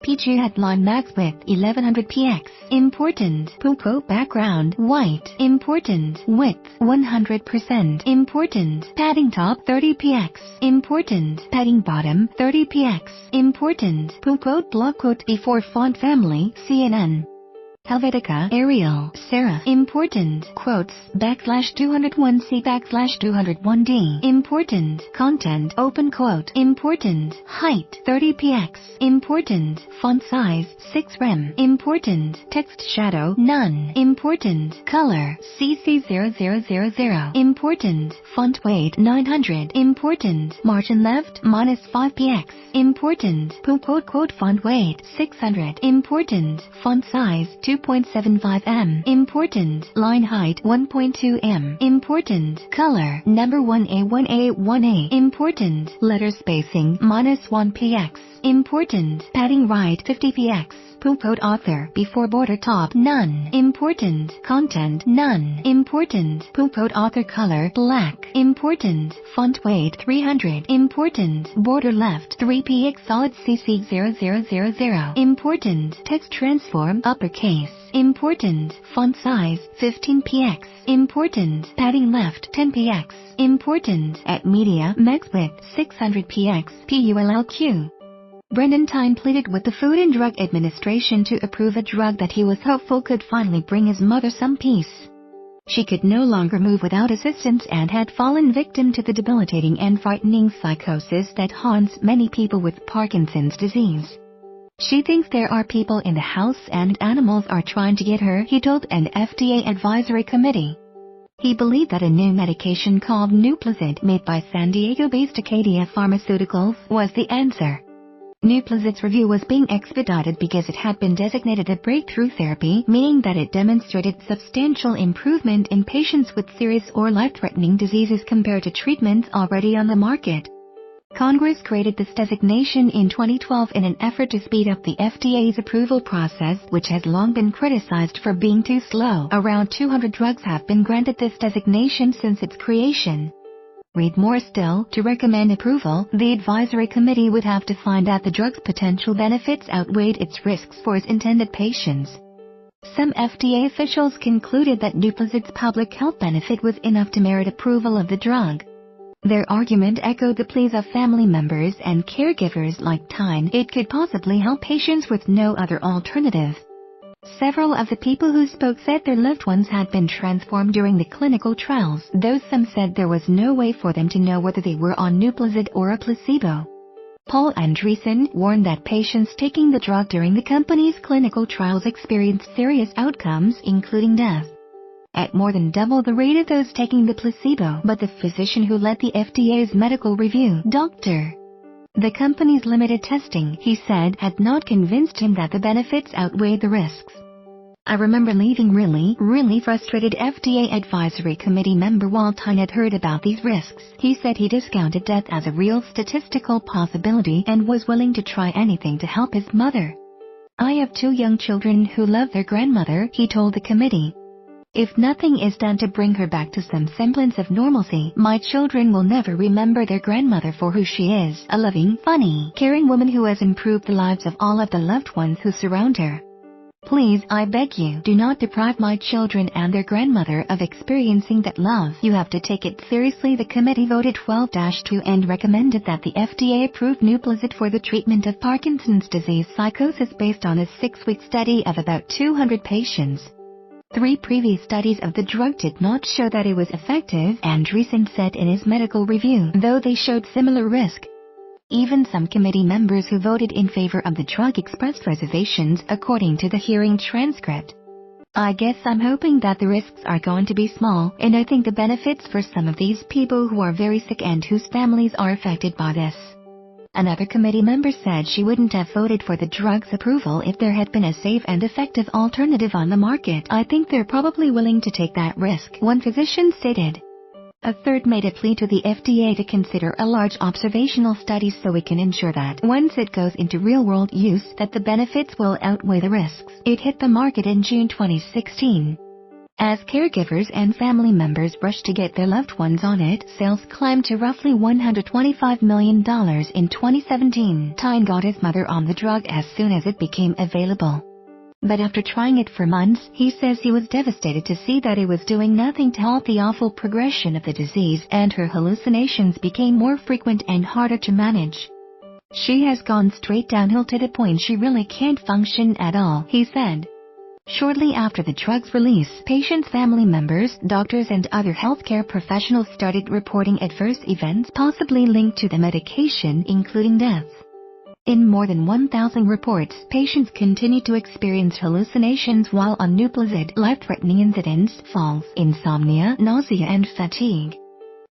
PG headline max width 1100 px. Important. Puko background white. Important. Width 100%. Important. Padding top 30 px. Important. Padding bottom 30 px. Important. Puko block quote before font family CNN. Helvetica, Arial, Serif. Important. Quotes, /201C /201D. Important. Content, open quote. Important. Height, 30 px. Important. Font size, 6 rem. Important. Text shadow, none. Important. Color, CC0000. Important. Font weight, 900. Important. Margin left, -5 px. Important. Quote font weight, 600. Important. Font size, 2.75 m. Important. Line height 1.2 m. Important. Color number 1A. Important. Letter spacing -1 px. Important. Padding right 50 px. Code author before border top none. Important. Content none. Important. Code author color black. Important. Font weight 300. Important. Border left 3 px solid CC0000. Important. Text transform uppercase. Important. Font size 15 px. Important. Padding left 10 px. Important. At media max width 600 px. PULQ. Brendan Tyne pleaded with the Food and Drug Administration to approve a drug that he was hopeful could finally bring his mother some peace. She could no longer move without assistance and had fallen victim to the debilitating and frightening psychosis that haunts many people with Parkinson's disease. She thinks there are people in the house and animals are trying to get her, he told an FDA advisory committee. He believed that a new medication called Nuplazid made by San Diego-based Acadia Pharmaceuticals was the answer. Nuplazid's review was being expedited because it had been designated a breakthrough therapy, meaning that it demonstrated substantial improvement in patients with serious or life-threatening diseases compared to treatments already on the market. Congress created this designation in 2012 in an effort to speed up the FDA's approval process, which has long been criticized for being too slow. Around 200 drugs have been granted this designation since its creation. Read more still. To recommend approval, the advisory committee would have to find out the drug's potential benefits outweighed its risks for its intended patients. Some FDA officials concluded that Nuplazid's public health benefit was enough to merit approval of the drug. Their argument echoed the pleas of family members and caregivers like Tyne. It could possibly help patients with no other alternative. Several of the people who spoke said their loved ones had been transformed during the clinical trials, though some said there was no way for them to know whether they were on Nuplazid or a placebo. Paul Andreessen warned that patients taking the drug during the company's clinical trials experienced serious outcomes, including death, at more than double the rate of those taking the placebo. But the physician who led the FDA's medical review, Dr. The company's limited testing, he said, had not convinced him that the benefits outweighed the risks. I remember leaving really frustrated FDA advisory committee member while Tyne had heard about these risks. He said he discounted death as a real statistical possibility and was willing to try anything to help his mother. I have 2 young children who love their grandmother, he told the committee. If nothing is done to bring her back to some semblance of normalcy, my children will never remember their grandmother for who she is, a loving, funny, caring woman who has improved the lives of all of the loved ones who surround her. Please, I beg you, do not deprive my children and their grandmother of experiencing that love. You have to take it seriously. The committee voted 12-2 and recommended that the FDA approve Nuplazid for the treatment of Parkinson's disease psychosis based on a 6-week study of about 200 patients. 3 previous studies of the drug did not show that it was effective, Andreessen said in his medical review, though they showed similar risk. Even some committee members who voted in favor of the drug expressed reservations, according to the hearing transcript. I guess I'm hoping that the risks are going to be small, and I think the benefits for some of these people who are very sick and whose families are affected by this. Another committee member said she wouldn't have voted for the drug's approval if there had been a safe and effective alternative on the market. I think they're probably willing to take that risk, one physician stated. A third made a plea to the FDA to consider a large observational study so we can ensure that once it goes into real-world use that the benefits will outweigh the risks. It hit the market in June 2016. As caregivers and family members rushed to get their loved ones on it, sales climbed to roughly $125 million in 2017. Tyne got his mother on the drug as soon as it became available. But after trying it for months, he says he was devastated to see that it was doing nothing to halt the awful progression of the disease, and her hallucinations became more frequent and harder to manage. She has gone straight downhill to the point she really can't function at all, he said. Shortly after the drug's release, patients' family members, doctors and other healthcare professionals started reporting adverse events possibly linked to the medication, including deaths. In more than 1,000 reports, patients continue to experience hallucinations while on Nuplazid, life-threatening incidents, falls, insomnia, nausea and fatigue.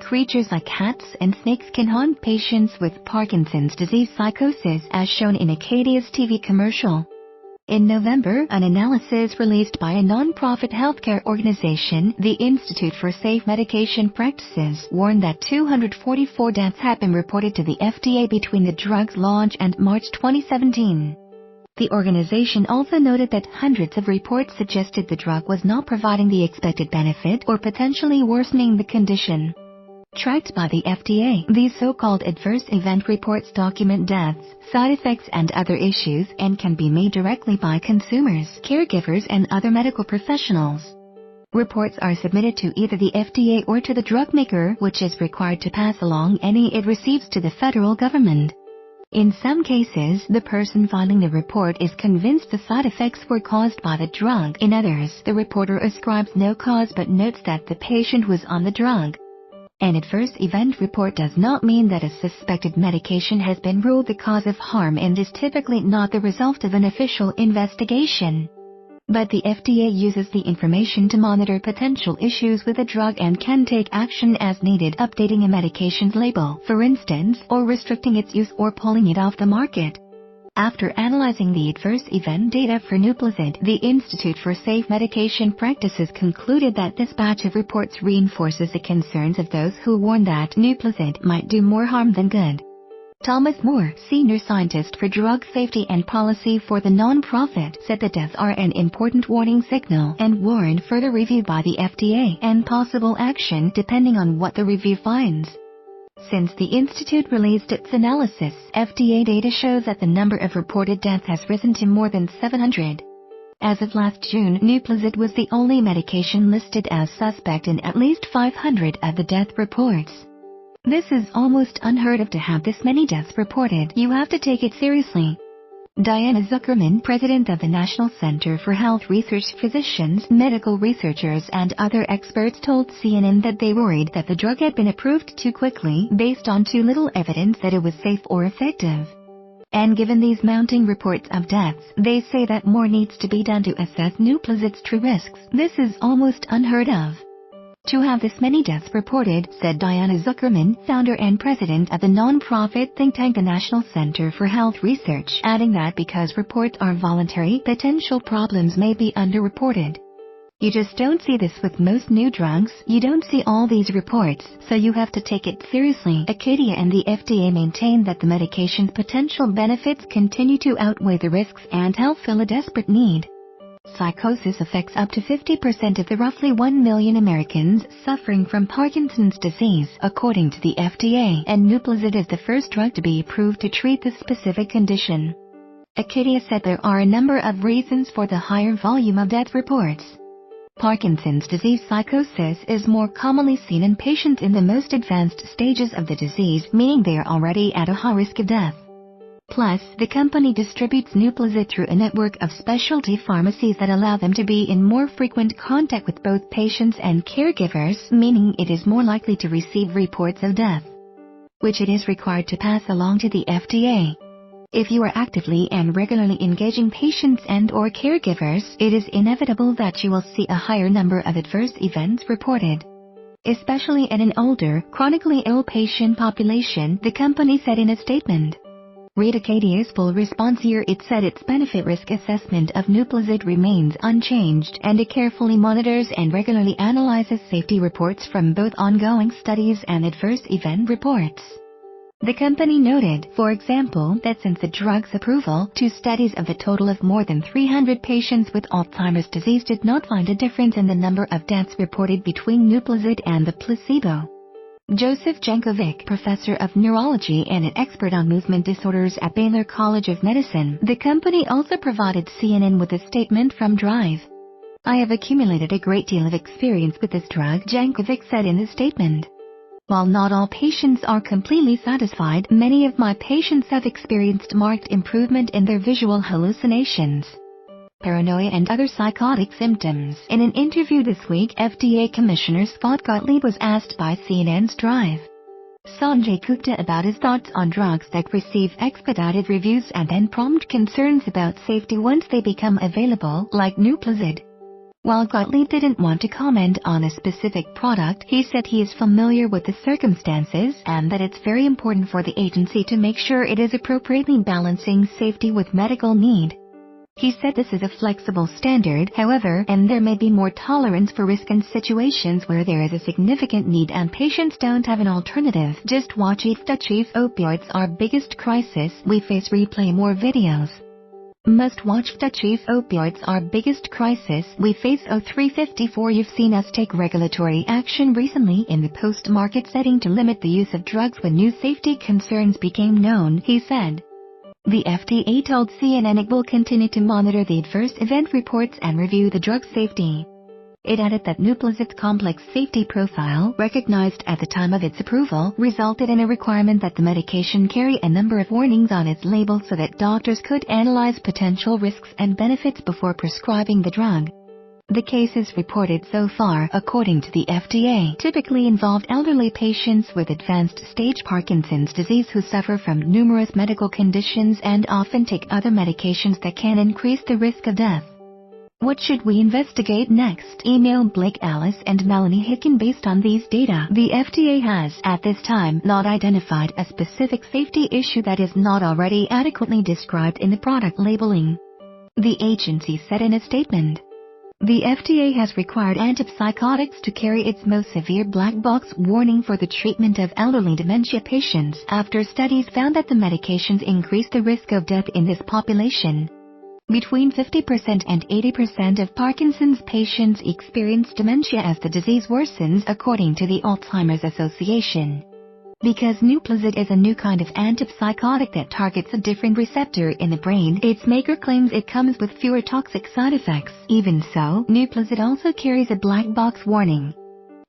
Creatures like cats and snakes can haunt patients with Parkinson's disease psychosis, as shown in Acadia's TV commercial. In November, an analysis released by a non-profit healthcare organization, the Institute for Safe Medication Practices, warned that 244 deaths had been reported to the FDA between the drug's launch and March 2017. The organization also noted that hundreds of reports suggested the drug was not providing the expected benefit or potentially worsening the condition. Tracked by the FDA, these so-called adverse event reports document deaths, side effects and other issues, and can be made directly by consumers, caregivers and other medical professionals. Reports are submitted to either the FDA or to the drug maker, which is required to pass along any it receives to the federal government. In some cases, the person filing the report is convinced the side effects were caused by the drug. In others, the reporter ascribes no cause but notes that the patient was on the drug. An adverse event report does not mean that a suspected medication has been ruled the cause of harm and is typically not the result of an official investigation. But the FDA uses the information to monitor potential issues with a drug and can take action as needed, updating a medication's label, for instance, or restricting its use or pulling it off the market. After analyzing the adverse event data for Nuplazid, the Institute for Safe Medication Practices concluded that this batch of reports reinforces the concerns of those who warned that Nuplazid might do more harm than good. Thomas Moore, senior scientist for drug safety and policy for the non-profit, said the deaths are an important warning signal and warrant further review by the FDA and possible action depending on what the review finds. Since the Institute released its analysis, FDA data shows that the number of reported deaths has risen to more than 700. As of last June, Nuplazid was the only medication listed as suspect in at least 500 of the death reports. This is almost unheard of to have this many deaths reported. You have to take it seriously. Diana Zuckerman, president of the National Center for Health Research, physicians, medical researchers and other experts told CNN that they worried that the drug had been approved too quickly based on too little evidence that it was safe or effective. And given these mounting reports of deaths, they say that more needs to be done to assess Nuplazid's true risks. This is almost unheard of to have this many deaths reported, said Diana Zuckerman, founder and president of the non-profit think tank the National Center for Health Research, adding that because reports are voluntary, potential problems may be underreported. You just don't see this with most new drugs. You don't see all these reports, so you have to take it seriously. Acadia and the FDA maintain that the medication's potential benefits continue to outweigh the risks and help fill a desperate need. Psychosis affects up to 50% of the roughly 1 million Americans suffering from Parkinson's disease, according to the FDA, and Nuplazid is the first drug to be approved to treat this specific condition. Acadia said there are a number of reasons for the higher volume of death reports. Parkinson's disease psychosis is more commonly seen in patients in the most advanced stages of the disease, meaning they are already at a high risk of death. Plus, the company distributes Nuplazid through a network of specialty pharmacies that allow them to be in more frequent contact with both patients and caregivers, meaning it is more likely to receive reports of death, which it is required to pass along to the FDA. If you are actively and regularly engaging patients and/or caregivers, it is inevitable that you will see a higher number of adverse events reported, especially in an older, chronically ill patient population, the company said in a statement. Read Acadia's full response here. It said its benefit-risk assessment of Nuplazid remains unchanged, and it carefully monitors and regularly analyzes safety reports from both ongoing studies and adverse event reports. The company noted, for example, that since the drug's approval, 2 studies of a total of more than 300 patients with Alzheimer's disease did not find a difference in the number of deaths reported between Nuplazid and the placebo. Joseph Jankovic, professor of neurology and an expert on movement disorders at Baylor College of Medicine, the company also provided CNN with a statement from Drive. "I have accumulated a great deal of experience with this drug," Jankovic said in the statement. "While not all patients are completely satisfied, many of my patients have experienced marked improvement in their visual hallucinations, paranoia and other psychotic symptoms." In an interview this week, FDA Commissioner Scott Gottlieb was asked by CNN's Drive Sanjay Gupta about his thoughts on drugs that receive expedited reviews and then prompt concerns about safety once they become available, like Nuplazid. While Gottlieb didn't want to comment on a specific product, he said he is familiar with the circumstances and that it's very important for the agency to make sure it is appropriately balancing safety with medical need. He said this is a flexible standard, however, and there may be more tolerance for risk in situations where there is a significant need and patients don't have an alternative. Just watch If the Chief Opioids Our Biggest Crisis We Face. Replay more videos. Must watch The Chief Opioids Our Biggest Crisis We Face. 0354. You've seen us take regulatory action recently in the post-market setting to limit the use of drugs when new safety concerns became known, he said. The FDA told CNN it will continue to monitor the adverse event reports and review the drug safety. It added that Nuplazid's complex safety profile, recognized at the time of its approval, resulted in a requirement that the medication carry a number of warnings on its label so that doctors could analyze potential risks and benefits before prescribing the drug. The cases reported so far, according to the FDA, typically involved elderly patients with advanced stage Parkinson's disease who suffer from numerous medical conditions and often take other medications that can increase the risk of death. What should we investigate next? Email Blake Alice and Melanie Hicken. Based on these data, the FDA has, at this time, not identified a specific safety issue that is not already adequately described in the product labeling. The agency said in a statement. The FDA has required antipsychotics to carry its most severe black box warning for the treatment of elderly dementia patients after studies found that the medications increase the risk of death in this population. Between 50% and 80% of Parkinson's patients experience dementia as the disease worsens, according to the Alzheimer's Association. Because Nuplazid is a new kind of antipsychotic that targets a different receptor in the brain, its maker claims it comes with fewer toxic side effects. Even so, Nuplazid also carries a black box warning.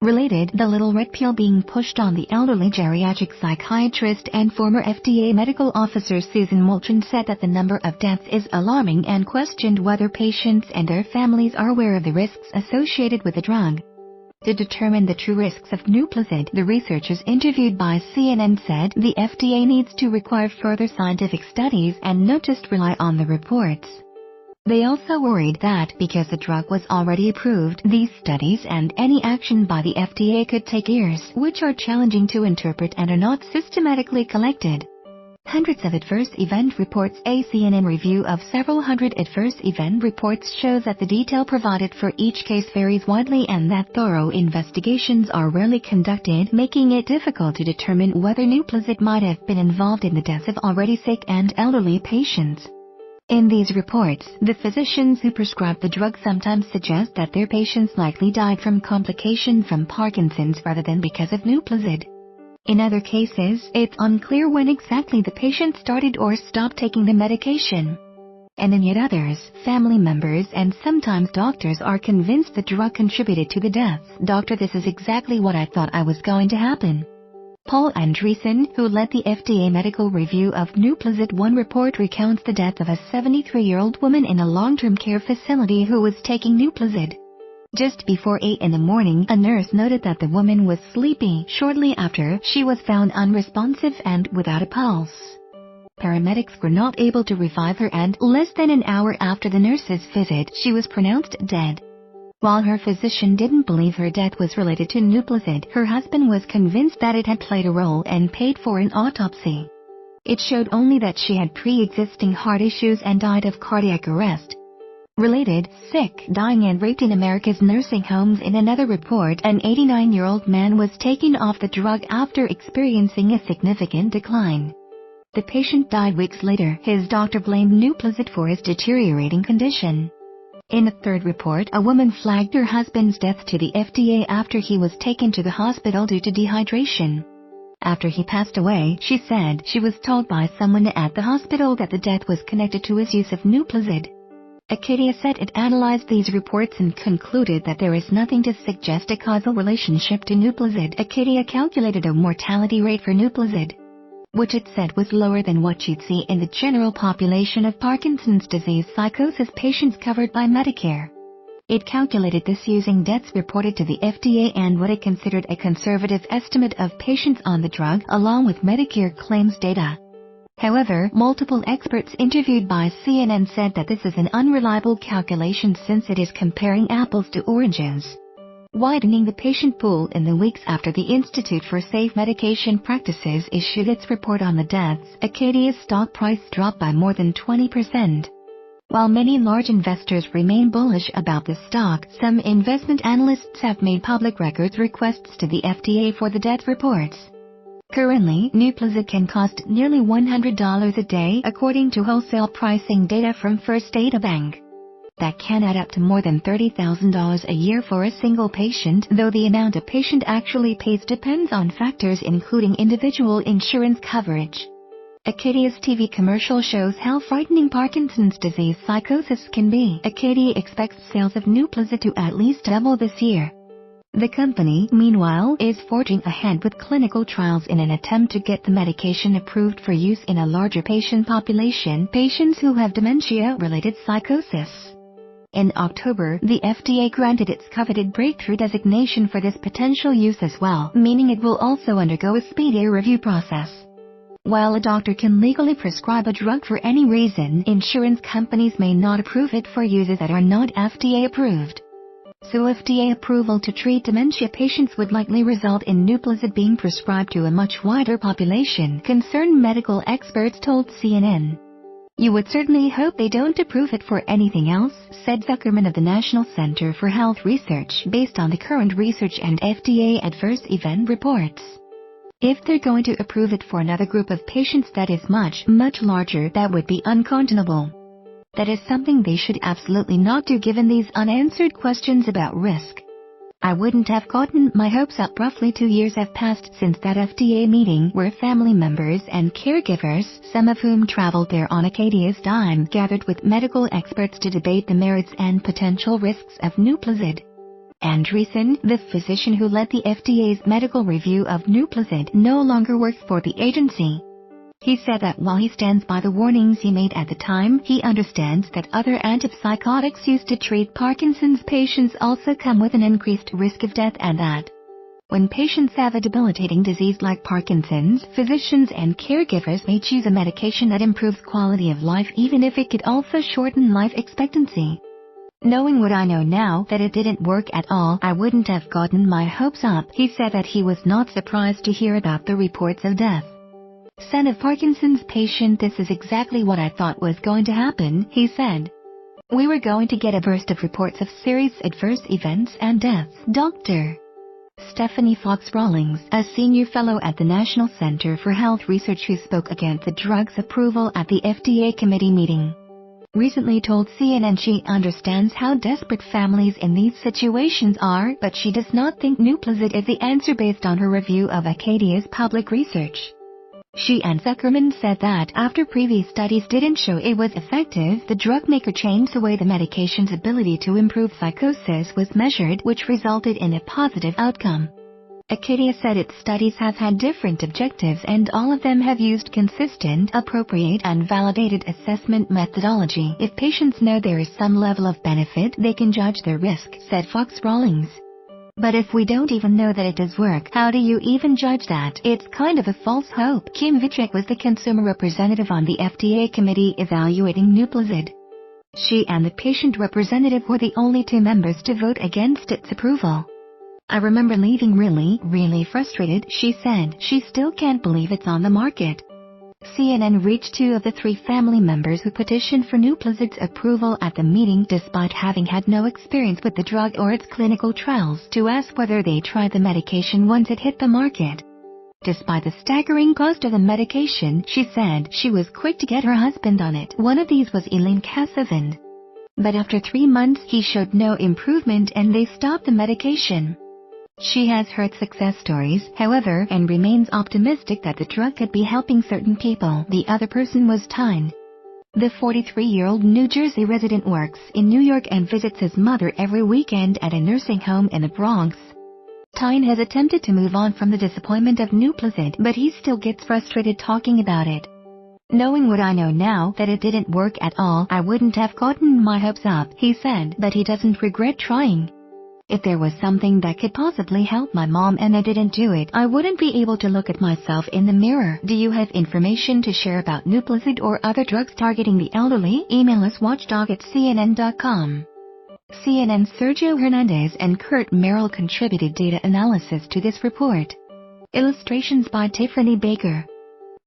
Related, the little red pill being pushed on the elderly. Geriatric psychiatrist and former FDA medical officer Susan Moulton said that the number of deaths is alarming and questioned whether patients and their families are aware of the risks associated with the drug. To determine the true risks of Nuplazid, the researchers interviewed by CNN said the FDA needs to require further scientific studies and not just rely on the reports. They also worried that because the drug was already approved, these studies and any action by the FDA could take years, which are challenging to interpret and are not systematically collected. Hundreds of adverse event reports. A CNN review of several hundred adverse event reports shows that the detail provided for each case varies widely and that thorough investigations are rarely conducted, making it difficult to determine whether Nuplazid might have been involved in the deaths of already sick and elderly patients. In these reports, the physicians who prescribe the drug sometimes suggest that their patients likely died from complications from Parkinson's rather than because of Nuplazid. In other cases, it's unclear when exactly the patient started or stopped taking the medication. And in yet others, family members and sometimes doctors are convinced the drug contributed to the deaths. Doctor, this is exactly what I thought I was going to happen. Paul Andreessen, who led the FDA medical review of Nuplazid. One report recounts the death of a 73-year-old woman in a long-term care facility who was taking Nuplazid. Just before 8 in the morning, a nurse noted that the woman was sleepy. Shortly after, she was found unresponsive and without a pulse. Paramedics were not able to revive her and, less than an hour after the nurse's visit, she was pronounced dead. While her physician didn't believe her death was related to Nuplazid, her husband was convinced that it had played a role and paid for an autopsy. It showed only that she had pre-existing heart issues and died of cardiac arrest. Related, sick, dying and raped in America's nursing homes. In another report, an 89-year-old man was taken off the drug after experiencing a significant decline. The patient died weeks later. His doctor blamed Nuplazid for his deteriorating condition. In a third report, a woman flagged her husband's death to the FDA after he was taken to the hospital due to dehydration. After he passed away, she said she was told by someone at the hospital that the death was connected to his use of Nuplazid. Acadia said it analyzed these reports and concluded that there is nothing to suggest a causal relationship to Nuplazid. Acadia calculated a mortality rate for Nuplazid, which it said was lower than what you'd see in the general population of Parkinson's disease psychosis patients covered by Medicare. It calculated this using deaths reported to the FDA and what it considered a conservative estimate of patients on the drug, along with Medicare claims data. However, multiple experts interviewed by CNN said that this is an unreliable calculation since it is comparing apples to oranges. Widening the patient pool in the weeks after the Institute for Safe Medication Practices issued its report on the deaths, Acadia's stock price dropped by more than 20%. While many large investors remain bullish about the stock, some investment analysts have made public records requests to the FDA for the death reports. Currently, Nuplazid can cost nearly $100 a day according to wholesale pricing data from First Data Bank. That can add up to more than $30,000 a year for a single patient, though the amount a patient actually pays depends on factors including individual insurance coverage. Acadia's TV commercial shows how frightening Parkinson's disease psychosis can be. Acadia expects sales of Nuplazid to at least double this year. The company, meanwhile, is forging ahead with clinical trials in an attempt to get the medication approved for use in a larger patient population, patients who have dementia-related psychosis. In October, the FDA granted its coveted breakthrough designation for this potential use as well, meaning it will also undergo a speedy review process. While a doctor can legally prescribe a drug for any reason, insurance companies may not approve it for uses that are not FDA approved. So FDA approval to treat dementia patients would likely result in Nuplazid being prescribed to a much wider population, concerned medical experts told CNN. You would certainly hope they don't approve it for anything else, said Zuckerman of the National Center for Health Research, based on the current research and FDA adverse event reports. If they're going to approve it for another group of patients that is much, much larger, that would be unconscionable. That is something they should absolutely not do given these unanswered questions about risk. I wouldn't have gotten my hopes up. Roughly 2 years have passed since that FDA meeting where family members and caregivers, some of whom traveled there on Acadia's dime, gathered with medical experts to debate the merits and potential risks of Nuplazid. Andreessen, the physician who led the FDA's medical review of Nuplazid, no longer works for the agency. He said that while he stands by the warnings he made at the time, he understands that other antipsychotics used to treat Parkinson's patients also come with an increased risk of death, and that when patients have a debilitating disease like Parkinson's, physicians and caregivers may choose a medication that improves quality of life even if it could also shorten life expectancy. Knowing what I know now, that it didn't work at all, I wouldn't have gotten my hopes up. He said that he was not surprised to hear about the reports of death. Son of Parkinson's patient, this is exactly what I thought was going to happen, he said. We were going to get a burst of reports of serious adverse events and deaths. Dr. Stephanie Fox-Rawlings, a senior fellow at the National Center for Health Research who spoke against the drug's approval at the FDA committee meeting, recently told CNN she understands how desperate families in these situations are, but she does not think Nuplazid is the answer based on her review of Acadia's public research. She and Zuckerman said that after previous studies didn't show it was effective, the drug maker changed the way the medication's ability to improve psychosis was measured, which resulted in a positive outcome. Acadia said its studies have had different objectives and all of them have used consistent, appropriate and validated assessment methodology. If patients know there is some level of benefit, they can judge their risk, said Fox-Rawlings. But if we don't even know that it does work, how do you even judge that? It's kind of a false hope. Kim Vichek was the consumer representative on the FDA committee evaluating Nuplazid. She and the patient representative were the only two members to vote against its approval. I remember leaving really frustrated, she said. She still can't believe it's on the market. CNN reached 2 of the 3 family members who petitioned for Nuplazid's approval at the meeting despite having had no experience with the drug or its clinical trials to ask whether they tried the medication once it hit the market. Despite the staggering cost of the medication, she said she was quick to get her husband on it. One of these was Elaine Casavind. But after 3 months he showed no improvement and they stopped the medication. She has heard success stories, however, and remains optimistic that the drug could be helping certain people. The other person was Tyne. The 43-year-old New Jersey resident works in New York and visits his mother every weekend at a nursing home in the Bronx. Tyne has attempted to move on from the disappointment of Nuplazid, but he still gets frustrated talking about it. Knowing what I know now, that it didn't work at all, I wouldn't have gotten my hopes up, he said, but he doesn't regret trying. If there was something that could possibly help my mom and I didn't do it, I wouldn't be able to look at myself in the mirror. Do you have information to share about Nuplazid or other drugs targeting the elderly? Email us watchdog@cnn.com. CNN's Sergio Hernandez and Kurt Merrill contributed data analysis to this report. Illustrations by Tiffany Baker.